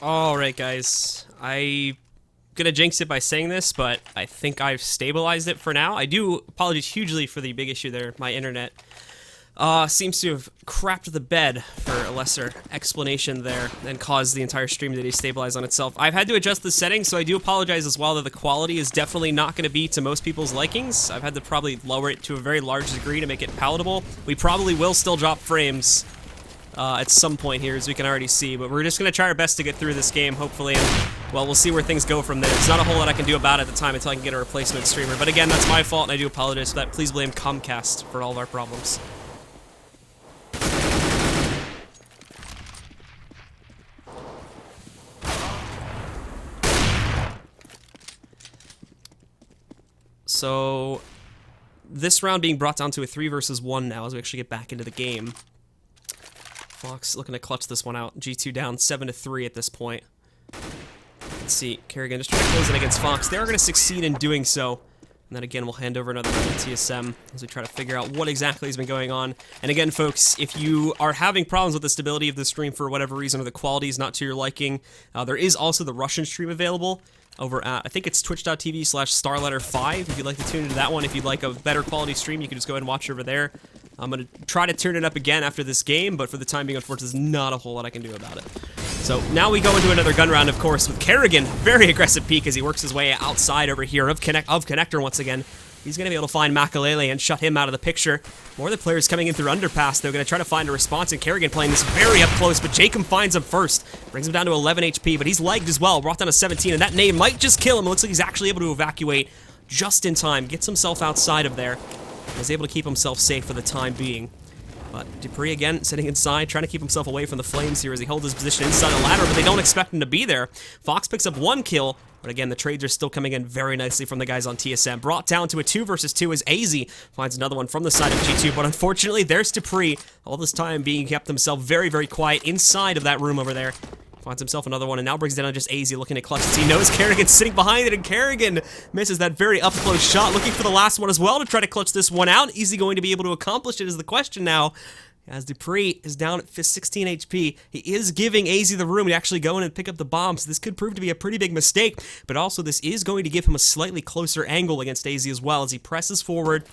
Alright guys, I'm gonna jinx it by saying this, but I think I've stabilized it for now. I do apologize hugely for the big issue there. My internet seems to have crapped the bed, for a lesser explanation there, and caused the entire stream to destabilize on itself. I've had to adjust the settings, so I do apologize as well that the quality is definitely not going to be to most people's likings. I've had to probably lower it to a very large degree to make it palatable. We probably will still drop frames at some point here, as we can already see, but we're just going to try our best to get through this game, hopefully, and, well, we'll see where things go from there. There's not a whole lot I can do about it at the time until I can get a replacement streamer, but again, that's my fault, and I do apologize for that. Please blame Comcast for all of our problems. So, this round being brought down to a 3 versus 1 now, as we actually get back into the game. Fox looking to clutch this one out. G2 down 7-3 at this point. Let's see, karrigan just trying to close it against Fox. They are going to succeed in doing so. And then again, we'll hand over another round to TSM as we try to figure out what exactly has been going on. And again, folks, if you are having problems with the stability of the stream for whatever reason, or the quality is not to your liking, there is also the Russian stream available over at, I think it's twitch.tv/StarLadder5. If you'd like to tune into that one, if you'd like a better quality stream, you can just go ahead and watch over there. I'm going to try to turn it up again after this game, but for the time being, unfortunately, there's not a whole lot I can do about it. So now we go into another gun round, of course, with karrigan. Very aggressive peek as he works his way outside over here of Connector once again. He's going to be able to find Maikelele and shut him out of the picture. More of the players coming in through Underpass. They're going to try to find a response, and karrigan playing this very up close, but jkaem finds him first. Brings him down to 11 HP, but he's legged as well. Brought down to 17, and that nade might just kill him. It looks like he's actually able to evacuate just in time. Gets himself outside of there. Was able to keep himself safe for the time being. But dupreeh again sitting inside, trying to keep himself away from the flames here as he holds his position inside the ladder, but they don't expect him to be there. Fox picks up 1 kill, but again, the trades are still coming in very nicely from the guys on TSM. Brought down to a 2 versus 2 as aizy finds another one from the side of G2, but unfortunately, there's dupreeh, all this time being kept himself very, very quiet inside of that room over there. Finds himself another one, and now brings it down to just aizy looking to clutch. He knows karrigan's sitting behind it, and karrigan misses that very up-close shot, looking for the last one as well to try to clutch this one out. Is he going to be able to accomplish it is the question now, as dupreeh is down at 16 HP. He is giving aizy the room to actually go in and pick up the bomb, so this could prove to be a pretty big mistake, but also this is going to give him a slightly closer angle against aizy as well as he presses forward.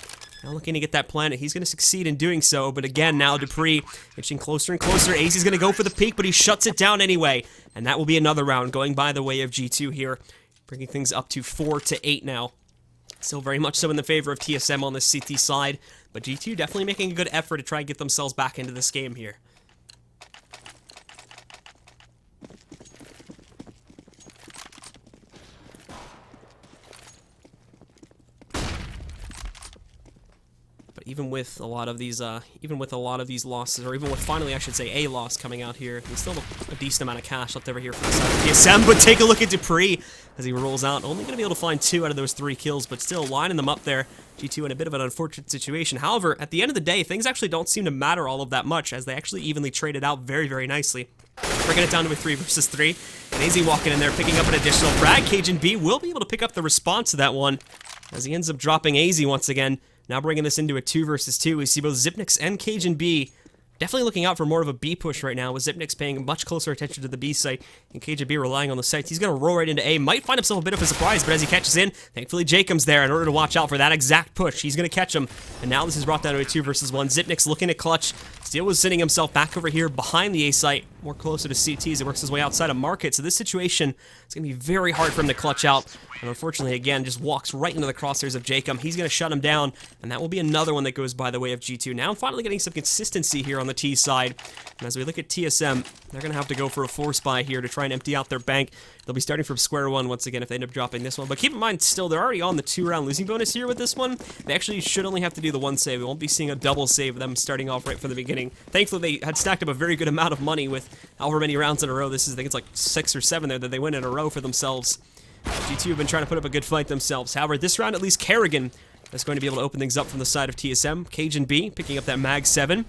Now looking to get that planet. He's going to succeed in doing so, but again, now dupreeh inching closer and closer. aizy's going to go for the peek, but he shuts it down anyway, and that will be another round going by the way of G2 here, bringing things up to 4-8 now. Still very much so in the favor of TSM on this CT side, but G2 definitely making a good effort to try and get themselves back into this game here. But even with a lot of these losses, or even with finally, I should say, a loss coming out here, there's still a decent amount of cash left over here for the side of TSM. But take a look at dupreeh as he rolls out. Only going to be able to find 2 out of those 3 kills, but still lining them up there. G2 in a bit of an unfortunate situation. However, at the end of the day, things actually don't seem to matter all of that much, as they actually evenly traded out very, very nicely. Bringing it down to a 3 versus 3. And aizy walking in there, picking up an additional frag. cajunb will be able to pick up the response to that one, as he ends up dropping aizy once again. Now bringing this into a 2 versus 2. We see both Xyp9x and cajunb definitely looking out for more of a B push right now, with Xyp9x paying much closer attention to the B site, and cajunb relying on the sites. He's going to roll right into A. Might find himself a bit of a surprise, but as he catches in, thankfully jkaem's there in order to watch out for that exact push. He's going to catch him, and now this is brought down to a 2 versus 1. Xyp9x looking at clutch. Steel was sitting himself back over here behind the A site, more closer to CT as he works his way outside of market. So this situation, it's going to be very hard for him to clutch out. And unfortunately, again, just walks right into the crosshairs of jkaem. He's going to shut him down, and that will be another one that goes by the way of G2. Now finally getting some consistency here on the T side. And as we look at TSM, they're going to have to go for a 4-spy here to try and empty out their bank. They'll be starting from square one once again if they end up dropping this one. But keep in mind, still, they're already on the 2-round losing bonus here with this one. They actually should only have to do the 1 save. We won't be seeing a double save of them starting off right from the beginning. Thankfully, they had stacked up a very good amount of money with however many rounds in a row. This is, I think it's like 6 or 7 there that they win in a row for themselves. G2 have been trying to put up a good fight themselves. However, this round, at least karrigan is going to be able to open things up from the side of TSM. cajunb picking up that Mag 7.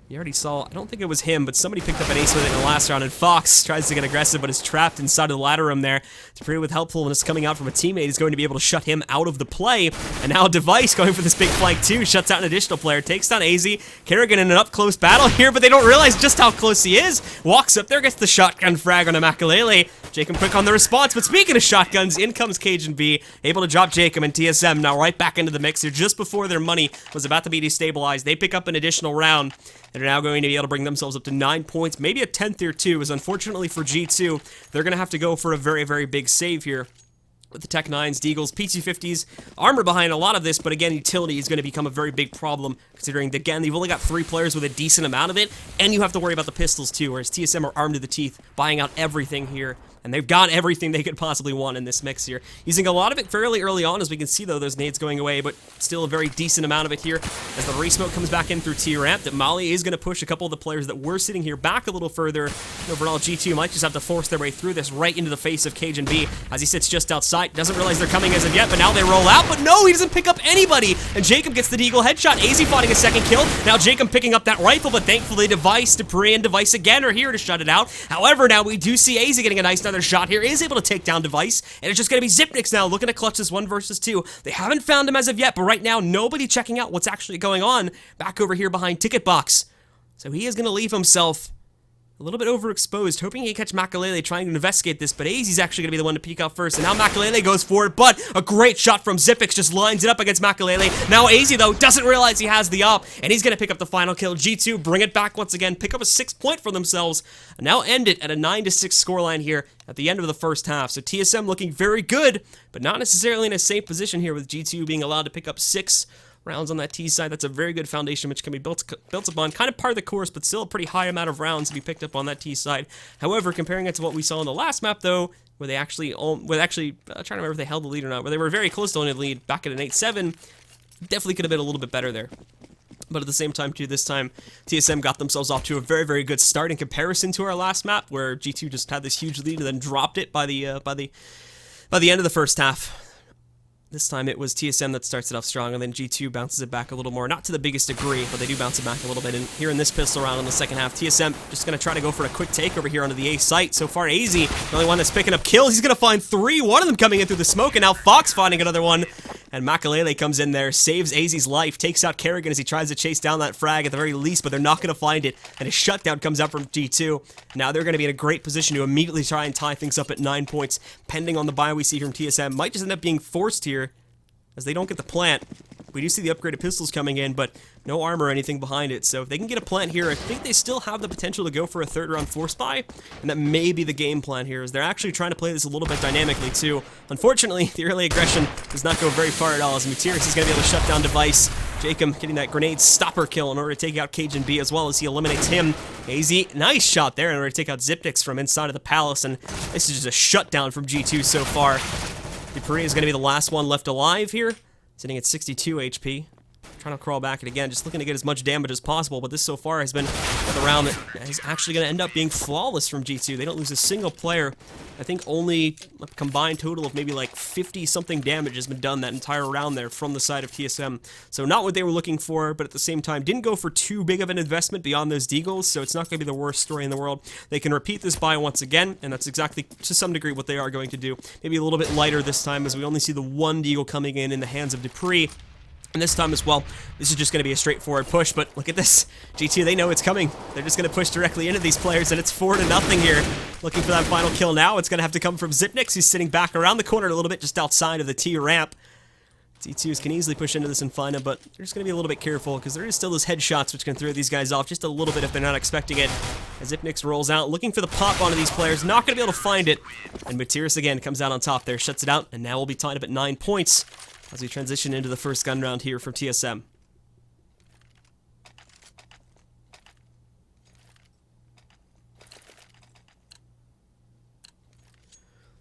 You already saw, I don't think it was him, but somebody picked up an ace with it in the last round, and Fox tries to get aggressive, but is trapped inside of the ladder room there. dupreeh with helpfulness coming out from a teammate is going to be able to shut him out of the play, and now Device going for this big flank too, shuts out an additional player, takes down aizy. karrigan in an up-close battle here, but they don't realize just how close he is. Walks up there, gets the shotgun frag on a Maikelele. jkaem quick on the response, but speaking of shotguns, in comes cajunb, able to drop jkaem, and TSM now right back into the mix here just before their money was about to be destabilized. They pick up an additional round. They're now going to be able to bring themselves up to 9 points, maybe a 10th here too, as unfortunately for G2, they're going to have to go for a very, very big save here. With the Tech 9s, Deagles, P250s, armor behind a lot of this, but again, utility is going to become a very big problem, considering, again, you've only got 3 players with a decent amount of it, and you have to worry about the pistols too, whereas TSM are armed to the teeth, buying out everything here. And they've got everything they could possibly want in this mix here. Using a lot of it fairly early on, as we can see, though, those nades going away, but still a very decent amount of it here. As the re-smoke comes back in through T-Ramp, that Molly is going to push a couple of the players that were sitting here back a little further. Overall, G2 might just have to force their way through this right into the face of cajunb, as he sits just outside. Doesn't realize they're coming as of yet, but now they roll out. But no, he doesn't pick up anybody. And jkaem gets the Deagle headshot. aizy finding a second kill. Now jkaem picking up that rifle, but thankfully Device, dupreeh, and Device again are here to shut it out. However, now we do see aizy getting a nice another shot here. Is able to take down Device, and it's just going to be Xyp9x now looking to clutch this 1 versus 2. They haven't found him as of yet, but right now, nobody checking out what's actually going on back over here behind Ticket Box. So he is going to leave himself a little bit overexposed, hoping he can catch Maikelele trying to investigate this, but aizy's actually going to be the one to peek out first, and now Maikelele goes for it, but a great shot from Xyp9x just lines it up against Maikelele. Now aizy, though, doesn't realize he has the op, and he's going to pick up the final kill. G2 bring it back once again, pick up a 6 point for themselves, and now end it at a 9-6 scoreline here at the end of the first half. So TSM looking very good, but not necessarily in a safe position here, with G2 being allowed to pick up 6 rounds on that T side. That's a very good foundation which can be built upon. Kind of part of the course, but still a pretty high amount of rounds to be picked up on that T side. However, comparing it to what we saw in the last map, though, where they actually, trying to remember if they held the lead or not, where they were very close to owning the lead back at an 8-7, definitely could have been a little bit better there. But at the same time, too, this time, TSM got themselves off to a very, very good start in comparison to our last map, where G2 just had this huge lead and then dropped it by the end of the first half. This time it was TSM that starts it off strong, and then G2 bounces it back a little more. Not to the biggest degree, but they do bounce it back a little bit. And here in this pistol round in the second half, TSM just going to try to go for a quick take over here onto the A site. So far, aizy, the only one that's picking up kills. He's going to find 3, one of them coming in through the smoke, and now Fox finding another one. And Maikelele comes in there, saves aizy's life, takes out karrigan as he tries to chase down that frag at the very least, but they're not going to find it. And a shutdown comes out from G2. Now they're going to be in a great position to immediately try and tie things up at 9 points, pending on the buy we see from TSM. Might just end up being forced here, as they don't get the plant. We do see the upgraded pistols coming in, but no armor or anything behind it. So if they can get a plant here, I think they still have the potential to go for a 3rd round 4-spy, and that may be the game plan here, as they're actually trying to play this a little bit dynamically too. Unfortunately, the early aggression does not go very far at all, as Materis is going to be able to shut down Device. jkaem getting that grenade stopper kill in order to take out cajunb, as well as he eliminates him. aizy, nice shot there in order to take out Xyp9x from inside of the palace, and this is just a shutdown from G2 so far. dupreeh is going to be the last one left alive here, sitting at 62 HP. Trying trying to crawl back, and again, just looking to get as much damage as possible, but this so far has been the round that is actually going to end up being flawless from G2. They don't lose a single player. I think only a combined total of maybe like 50-something damage has been done that entire round there from the side of TSM. So not what they were looking for, but at the same time, didn't go for too big of an investment beyond those deagles, so it's not going to be the worst story in the world. They can repeat this buy once again, and that's exactly, to some degree, what they are going to do. Maybe a little bit lighter this time, as we only see the one deagle coming in the hands of dupreeh. And this time as well, this is just going to be a straightforward push, but look at this. G2, they know it's coming. They're just going to push directly into these players, and it's 4-0 here. Looking for that final kill now. It's going to have to come from Xyp9x, who's sitting back around the corner a little bit, just outside of the T ramp. T2s can easily push into this EnVyUs, but they're just going to be a little bit careful, because there is still those headshots which can throw these guys off just a little bit if they're not expecting it. As Xyp9x rolls out, looking for the pop onto these players, not going to be able to find it. And Materis again comes out on top there, shuts it out, and now we'll be tied up at 9 points. As we transition into the first gun round here from TSM.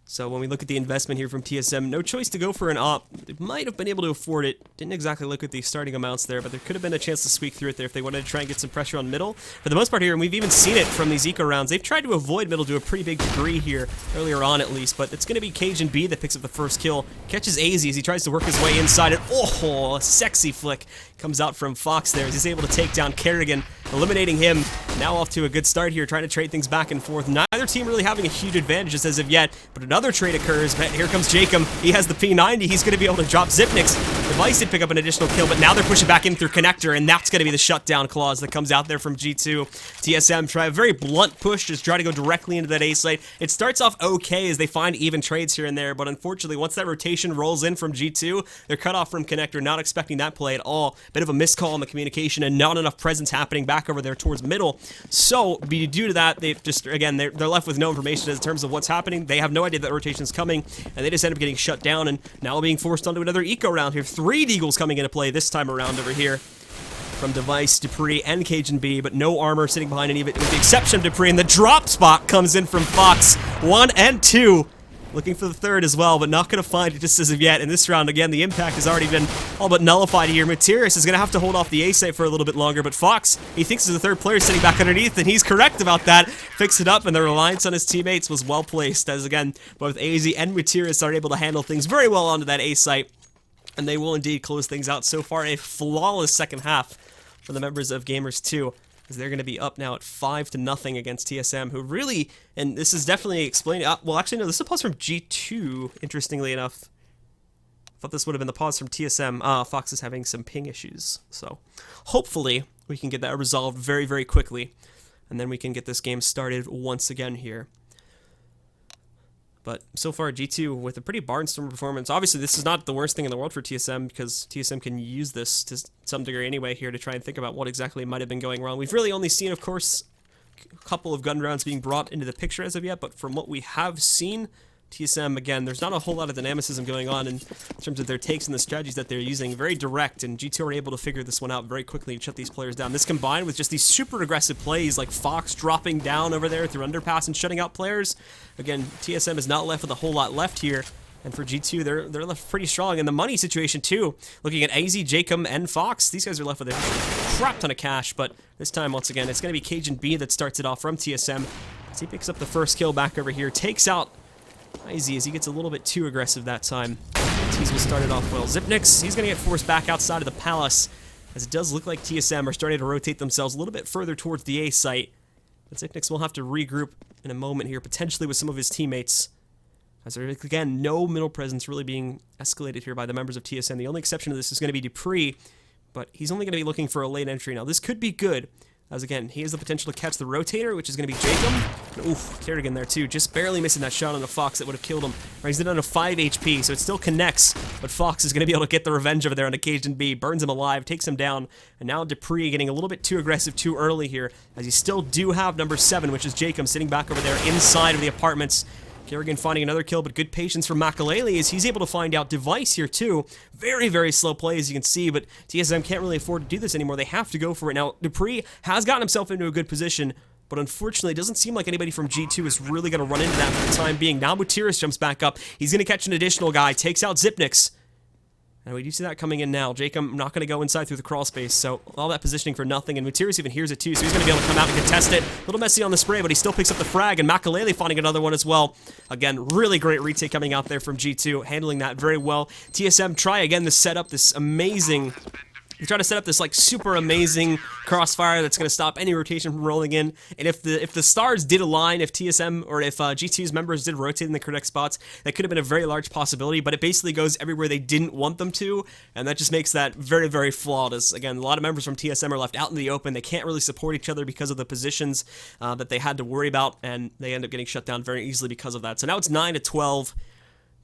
So when we look at the investment here from TSM, no choice to go for an op. They might have been able to afford it. Didn't exactly look at the starting amounts there, but there could have been a chance to squeak through it there if they wanted to try and get some pressure on middle. For the most part here, and we've even seen it from these eco rounds, they've tried to avoid middle to a pretty big degree here, earlier on at least, but it's going to be cajunb that picks up the first kill. Catches aizy as he tries to work his way inside it. Oh, a sexy flick comes out from Fox there as he's able to take down karrigan, eliminating him. Now off to a good start here, trying to trade things back and forth. Neither team really having a huge advantage just as of yet, but another trade occurs. Here comes jkaem. He has the P90. He's going to be able to drop Xyp9x. Device did pick up an additional kill, but now they're pushing back in through connector, and that's going to be the shutdown clause that comes out there from G2. TSM try a very blunt push, just try to go directly into that A site. It starts off okay as they find even trades here and there, but unfortunately, once that rotation rolls in from G2, they're cut off from connector, not expecting that play at all. Bit of a miscall on the communication and not enough presence happening back over there towards middle. So, due to that, they've just, again, they're left with no information in terms of what's happening. They have no idea that rotation's coming, and they just end up getting shut down, and now being forced onto another eco round here. 3 deagles coming into play this time around over here from Device, dupreeh, and cajunb, but no armor sitting behind any of it, with the exception of dupreeh, and the drop spot comes in from Fox. 1 and 2. Looking for the third as well, but not going to find it just as of yet. In this round, again, the impact has already been all but nullified here. Materis is going to have to hold off the A site for a little bit longer, but Fox, he thinks there's a third player sitting back underneath, and he's correct about that. Fix it up, and the reliance on his teammates was well placed, as again, both aizy and Materis are able to handle things very well onto that A site, and they will indeed close things out. So far, a flawless second half for the members of Gamers 2. As they're going to be up now at 5-0 against TSM, who really, and this is definitely explaining, well, actually, no, this is a pause from G2, interestingly enough. I thought this would have been the pause from TSM. Fox is having some ping issues, so hopefully we can get that resolved very, very quickly, and then we can get this game started once again here. But so far, G2 with a pretty barnstorming performance. Obviously, this is not the worst thing in the world for TSM, because TSM can use this to some degree anyway here to try and think about what exactly might have been going wrong. We've really only seen, of course, a couple of gun rounds being brought into the picture as of yet, but from what we have seen, TSM, again, there's not a whole lot of dynamicism going on in terms of their takes and the strategies that they're using. Very direct, and G2 are able to figure this one out very quickly and shut these players down. This combined with just these super aggressive plays, like Fox dropping down over there through underpass and shutting out players. Again, TSM is not left with a whole lot left here. And for G2, they're left pretty strong. In the money situation, too, looking at aizy, jkaem, and Fox, these guys are left with a crap ton of cash. But this time, once again, it's going to be cajunb that starts it off from TSM. As he picks up the first kill back over here, takes out aizy as he gets a little bit too aggressive that time. He's going to start it off well. Xyp9x, he's going to get forced back outside of the palace, as it does look like TSM are starting to rotate themselves a little bit further towards the A site. But Xyp9x will have to regroup in a moment here, potentially with some of his teammates. As there is, again, no middle presence really being escalated here by the members of TSM. The only exception to this is going to be dupreeh, but he's only going to be looking for a late entry. Now, this could be good, as again, he has the potential to catch the rotator, which is going to be jkaem. And, oof, karrigan there too, just barely missing that shot on the Fox that would have killed him. Right, he's down to 5 HP, so it still connects, but Fox is going to be able to get the revenge over there on cajunb, burns him alive, takes him down, and now dupreeh getting a little bit too aggressive too early here, as you still do have number 7, which is jkaem, sitting back over there inside of the apartments. karrigan finding another kill, but good patience from Maikelele as he's able to find out Device here too. Very, very slow play as you can see, but TSM can't really afford to do this anymore. They have to go for it. Now, dupreeh has gotten himself into a good position, but unfortunately, it doesn't seem like anybody from G2 is really going to run into that for the time being. Now Materis jumps back up. He's going to catch an additional guy, takes out Xyp9x. And we do see that coming in now. jkaem not going to go inside through the crawl space, so all that positioning for nothing. And Materis even hears it too, so he's going to be able to come out and contest it. A little messy on the spray, but he still picks up the frag, and Maikelele finding another one as well. Again, really great retake coming out there from G2, handling that very well. TSM try again to set up this amazing... They try to set up this, like, super amazing crossfire that's going to stop any rotation from rolling in. And if the stars did align, if TSM or if G2's members did rotate in the correct spots, that could have been a very large possibility. But it basically goes everywhere they didn't want them to, and that just makes that very, very flawed. As, again, a lot of members from TSM are left out in the open. They can't really support each other because of the positions that they had to worry about, and they end up getting shut down very easily because of that. So now it's 9-12.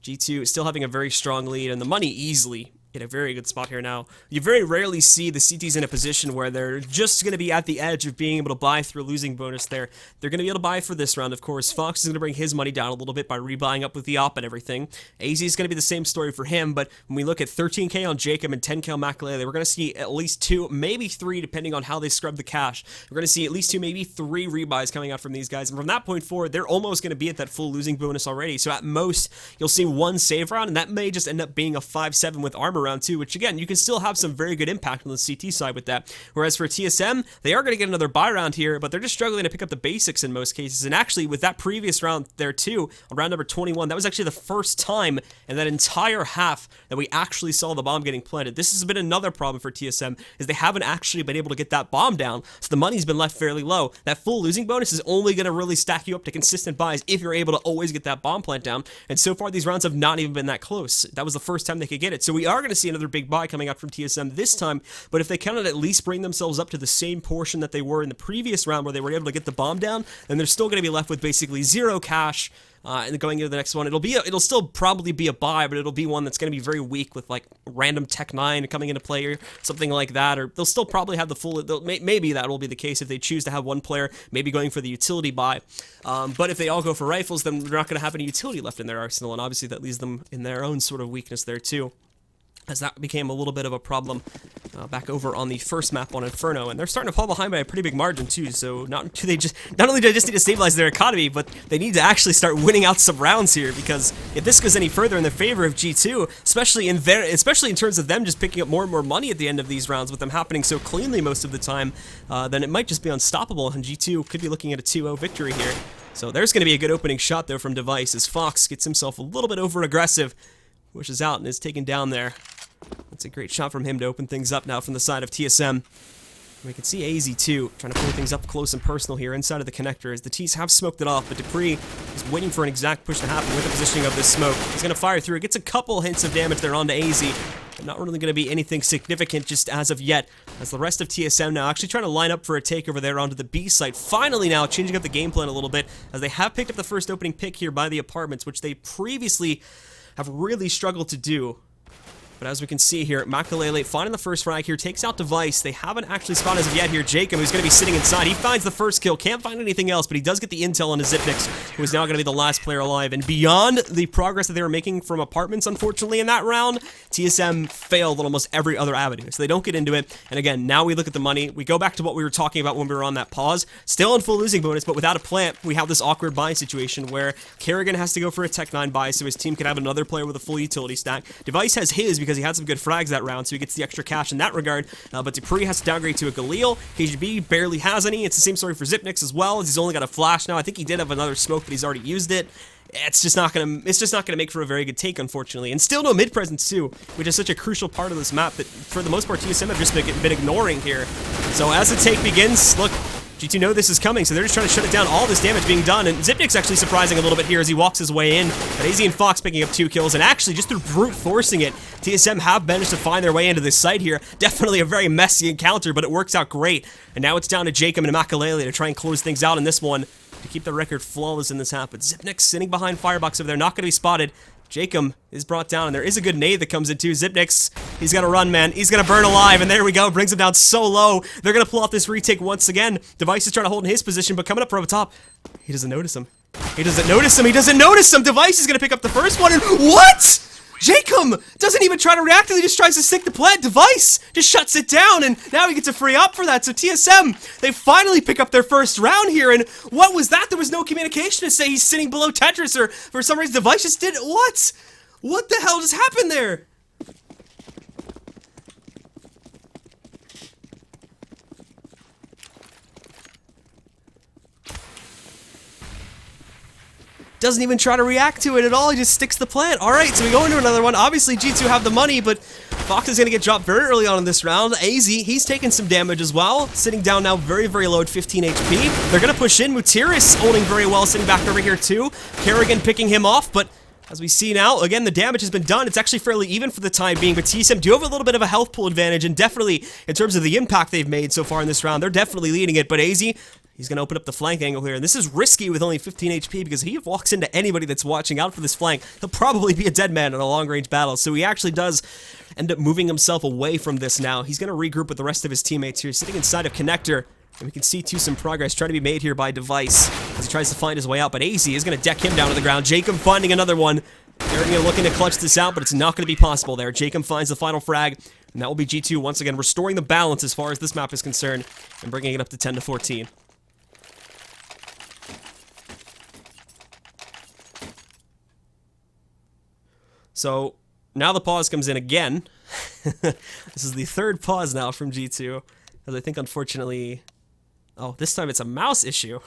G2 is still having a very strong lead, and the money easily in a very good spot here now. You very rarely see the CTs in a position where they're just going to be at the edge of being able to buy through a losing bonus there. They're going to be able to buy for this round, of course. Fox is going to bring his money down a little bit by rebuying up with the op and everything. aizy is going to be the same story for him, but when we look at 13k on jkaem and 10k on Maikelele, we're going to see at least 2, maybe 3, depending on how they scrub the cash. We're going to see at least 2, maybe 3 rebuys coming out from these guys, and from that point forward, they're almost going to be at that full losing bonus already. So at most, you'll see 1 save round, and that may just end up being a 5-7 with armor round 2, which again, you can still have some very good impact on the CT side with that. Whereas for TSM, they are going to get another buy round here, but they're just struggling to pick up the basics in most cases. And actually, with that previous round there too, on round number 21, that was actually the first time in that entire half that we actually saw the bomb getting planted. This has been another problem for TSM, is they haven't actually been able to get that bomb down, so the money's been left fairly low. That full losing bonus is only going to really stack you up to consistent buys if you're able to always get that bomb plant down. And so far, these rounds have not even been that close. That was the first time they could get it. So we are going to see another big buy coming out from TSM this time, but if they cannot at least bring themselves up to the same portion that they were in the previous round where they were able to get the bomb down, then they're still going to be left with basically 0 cash. And going into the next one, it'll still probably be a buy, but it'll be one that's going to be very weak with like random Tech 9 coming into play or something like that, or they'll still probably have the full, maybe that will be the case if they choose to have one player maybe going for the utility buy. But if they all go for rifles, then they're not going to have any utility left in their arsenal, and obviously that leaves them in their own sort of weakness there too, as that became a little bit of a problem back over on the first map on Inferno, and they're starting to fall behind by a pretty big margin too. So not only do they just need to stabilize their economy, but they need to actually start winning out some rounds here, because if this goes any further in the favor of G2, especially in terms of them just picking up more and more money at the end of these rounds, with them happening so cleanly most of the time, then it might just be unstoppable, and G2 could be looking at a 2-0 victory here. So there's going to be a good opening shot though from Device, as Fox gets himself a little bit over aggressive, pushes out and is taken down there. That's a great shot from him to open things up now from the side of TSM. We can see aizy too, trying to pull things up close and personal here inside of the connector, as the T's have smoked it off, but dupreeh is waiting for an exact push to happen with the positioning of this smoke. He's going to fire through. It gets a couple hints of damage there onto aizy, but not really going to be anything significant just as of yet, as the rest of TSM now actually trying to line up for a takeover there onto the B site. Finally now changing up the game plan a little bit, as they have picked up the first opening pick here by the apartments, which they previously have really struggled to do. But as we can see here, Maikelele finding the first frag here, takes out Device. They haven't actually spotted as of yet here jkaem, who's going to be sitting inside. He finds the first kill, can't find anything else, but he does get the intel on Xyp9x, who is now going to be the last player alive. And beyond the progress that they were making from apartments, unfortunately, in that round, TSM failed on almost every other avenue, so they don't get into it. And again, now we look at the money. We go back to what we were talking about when we were on that pause. Still in full losing bonus, but without a plant, we have this awkward buy situation where karrigan has to go for a Tech 9 buy, so his team can have another player with a full utility stack. Device has his because he had some good frags that round, so he gets the extra cash in that regard, but dupreeh has to downgrade to a Galil. cajunb barely has any. It's the same story for Xyp9x as well, as he's only got a flash now. I think he did have another smoke, but he's already used it. It's just not gonna make for a very good take, unfortunately. And still no mid presence too, which is such a crucial part of this map that for the most part TSM have just been ignoring here. So as the take begins, look, G2 know this is coming, so they're just trying to shut it down. All this damage being done, and Xyp9x actually surprising a little bit here as he walks his way in. But aizy and Fox picking up 2 kills, and actually just through brute forcing it, TSM have managed to find their way into this site here. Definitely a very messy encounter, but it works out great. And now it's down to jkaem and Maikelele to try and close things out in this one, to keep the record flawless in this half. But Xyp9x sitting behind Firebox over there, not going to be spotted. jkaem is brought down, and there is a good nade that comes in too. Xyp9x, he's gonna run, man. He's gonna burn alive, and there we go. Brings him down so low. They're gonna pull off this retake once again. Device is trying to hold in his position, but coming up from the top, he doesn't notice him. He doesn't notice him. He doesn't notice him. Device is gonna pick up the first one, and what? jkaem doesn't even try to react, he just tries to stick the plant. Device just shuts it down, and now he gets a free up for that. So TSM, they finally pick up their first round here, and what was that? There was no communication to say he's sitting below Tetris, or for some reason Device just did what? What the hell just happened there? doesn't even try to react to it at all. He just sticks the plant. All right, so we go into another one. Obviously, G2 have the money, but Fox is going to get dropped very early on in this round. aizy, he's taking some damage as well, sitting down now very, very low at 15 HP. They're going to push in. Mutiris holding very well, sitting back over here too. Karrigan picking him off, but as we see now, again, the damage has been done. It's actually fairly even for the time being, but TSM do have a little bit of a health pool advantage, and definitely, in terms of the impact they've made so far in this round, they're definitely leading it, but aizy, he's going to open up the flank angle here, and this is risky with only 15 HP, because if he walks into anybody that's watching out for this flank, he'll probably be a dead man in a long-range battle, so he actually does end up moving himself away from this now. He's going to regroup with the rest of his teammates here, sitting inside of Connector. And we can see, too, some progress trying to be made here by Device as he tries to find his way out. But aizy is going to deck him down to the ground. jkaem finding another one. They're looking to clutch this out, but it's not going to be possible there. jkaem finds the final frag, and that will be G2 once again restoring the balance as far as this map is concerned and bringing it up to 10-14. So now the pause comes in again. This is the third pause now from G2, as I think, unfortunately... Oh, this time it's a mouse issue.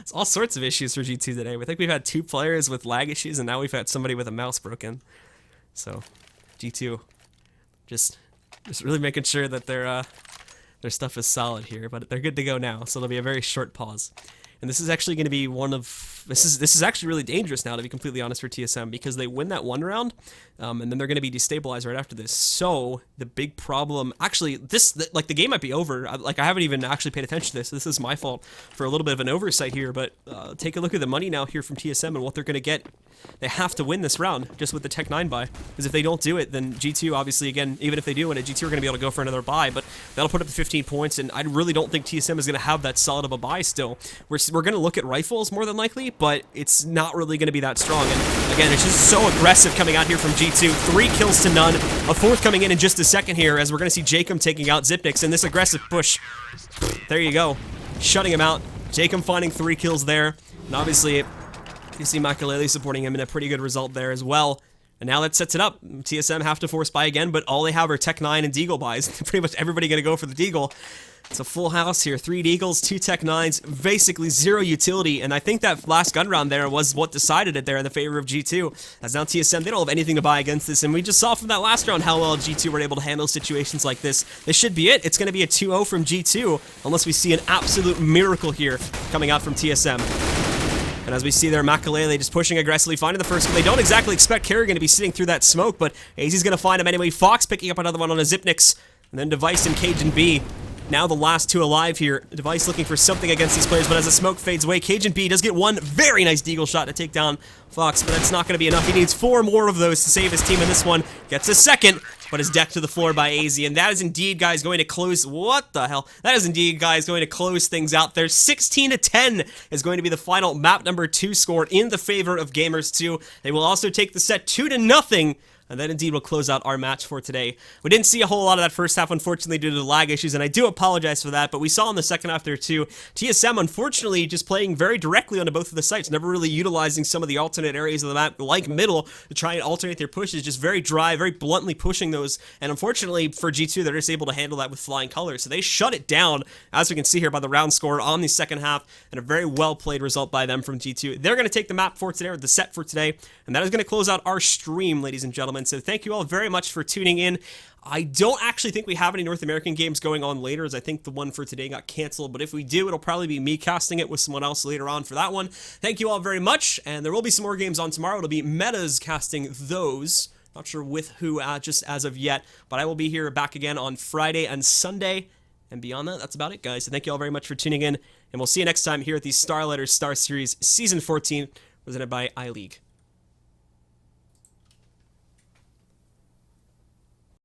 It's all sorts of issues for G2 today. We think we've had 2 players with lag issues, and now we've had somebody with a mouse broken. So, G2 just really making sure that their stuff is solid here, but they're good to go now. So it'll be a very short pause. And this is actually going to be one of... This is actually really dangerous now, to be completely honest, for TSM, because they win that one round, and then they're going to be destabilized right after this. So, the big problem... Actually, the game might be over. I haven't even actually paid attention to this. This is my fault for a little bit of an oversight here, but take a look at the money now here from TSM and what they're going to get. They have to win this round, just with the Tech 9 buy. Because if they don't do it, then G2, obviously, again, even if they do win it, G2 are going to be able to go for another buy, but that'll put up to 15 points, and I really don't think TSM is going to have that solid of a buy still. We're going to look at rifles, more than likely, but it's not really going to be that strong. And again, it's just so aggressive coming out here from G2. 3 kills to none. A 4th coming in just a second here, as we're going to see jkaem taking out Xyp9x in this aggressive push. There you go. Shutting him out. jkaem finding 3 kills there. And obviously, you see Maikelele supporting him in a pretty good result there as well. And now that sets it up. TSM have to force buy again, but all they have are Tech 9 and Deagle buys. Pretty much everybody going to go for the Deagle. It's a full house here. 3 Deagles, 2 Tech 9s, basically 0 utility. And I think that last gun round there was what decided it there in the favor of G2. As now TSM, they don't have anything to buy against this. And we just saw from that last round how well G2 were able to handle situations like this. This should be it. It's going to be a 2-0 from G2, unless we see an absolute miracle here coming out from TSM. And as we see there, Maikelele just pushing aggressively, finding the first one. They don't exactly expect karrigan to be sitting through that smoke, but aizy's going to find him anyway. Fox picking up another one on a Xyp9x. And then Device and cajunb. Now the last 2 alive here. Device looking for something against these players, but as the smoke fades away, cajunb does get 1 very nice deagle shot to take down Fox, but that's not going to be enough. He needs 4 more of those to save his team in this one. Gets a 2nd, but is decked to the floor by aizy, and that is indeed, guys, going to close... What the hell? That is indeed, guys, going to close things out there. 16-10 is going to be the final map number 2 score in the favor of Gamers 2. They will also take the set 2-0. And that indeed will close out our match for today. We didn't see a whole lot of that first half, unfortunately, due to the lag issues, and I do apologize for that, but we saw in the second half there, too, TSM, unfortunately, just playing very directly onto both of the sites, never really utilizing some of the alternate areas of the map, like middle, to try and alternate their pushes, just very dry, very bluntly pushing those, and unfortunately, for G2, they're just able to handle that with flying colors, so they shut it down, as we can see here by the round score on the second half, and a very well-played result by them from G2. They're going to take the map for today, or the set for today, and that is going to close out our stream, ladies and gentlemen. So thank you all very much for tuning in. I don't actually think we have any North American games going on later, as I think the one for today got canceled, but if we do, it'll probably be me casting it with someone else later on for that one. Thank you all very much, and there will be some more games on tomorrow. It'll be Metas casting those. Not sure with who just as of yet, but I will be here back again on Friday and Sunday, and beyond that, that's about it, guys. So thank you all very much for tuning in, and we'll see you next time here at the StarLadder StarSeries Season 14, presented by iLeague.